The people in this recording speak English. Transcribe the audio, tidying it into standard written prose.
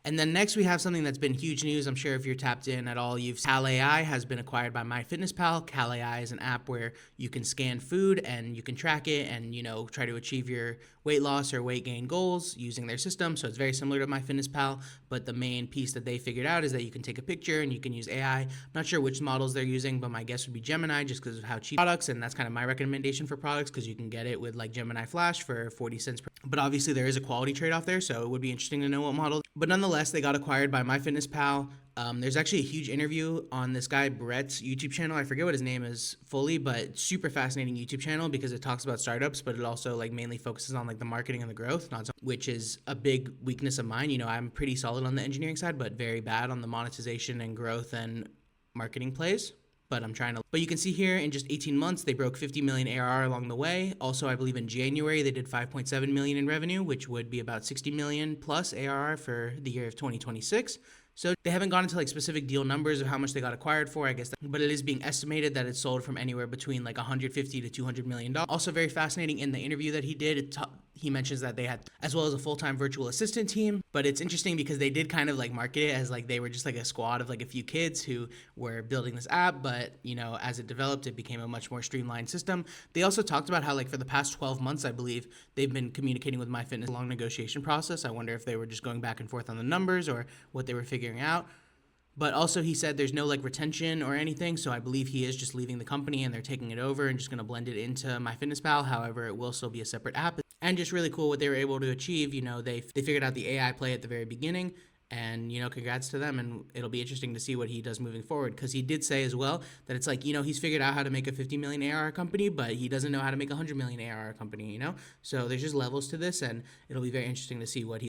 And then next we have something that's been huge news. I'm sure if you're tapped in at all, CalAI has been acquired by MyFitnessPal. CalAI is an app where you can scan food and you can track it and, try to achieve your weight loss or weight gain goals using their system. So it's very similar to MyFitnessPal, but the main piece that they figured out is that you can take a picture and you can use AI. I'm not sure which models they're using, but my guess would be Gemini just because of how cheap products, and that's kind of my recommendation for products because you can get it with like Gemini Flash for 40 cents per. But obviously there is a quality trade-off there, so it would be interesting to know what model. But nonetheless, they got acquired by MyFitnessPal. There's actually a huge interview on this guy Brett's YouTube channel. I forget what his name is fully, but super fascinating YouTube channel because it talks about startups, but it also like mainly focuses on like the marketing and the growth, not so, which is a big weakness of mine. I'm pretty solid on the engineering side, but very bad on the monetization and growth and marketing plays. But I'm trying to. But you can see here in just 18 months, they broke 50 million ARR along the way. Also, I believe in January, they did 5.7 million in revenue, which would be about 60 million plus ARR for the year of 2026. So they haven't gone into like specific deal numbers of how much they got acquired for, I guess, but it is being estimated that it's sold from anywhere between like 150 to 200 million dollars. Also very fascinating in the interview that he did, he mentions that they had as well as a full-time virtual assistant team, but it's interesting because they did kind of like market it as like they were just like a squad of like a few kids who were building this app, but as it developed, it became a much more streamlined system. They also talked about how like for the past 12 months, I believe, they've been communicating with MyFitness, a long negotiation process. I wonder if they were just going back and forth on the numbers or what they were figuring out. But also he said there's no like retention or anything, so I believe he is just leaving the company and they're taking it over and just going to blend it into MyFitnessPal. However, it will still be a separate app. And just really cool what they were able to achieve. They figured out the AI play at the very beginning, and congrats to them. And it'll be interesting to see what he does moving forward, because he did say as well that it's like he's figured out how to make a 50 million ARR company, but he doesn't know how to make a 100 million ARR company. So there's just levels to this, and it'll be very interesting to see what he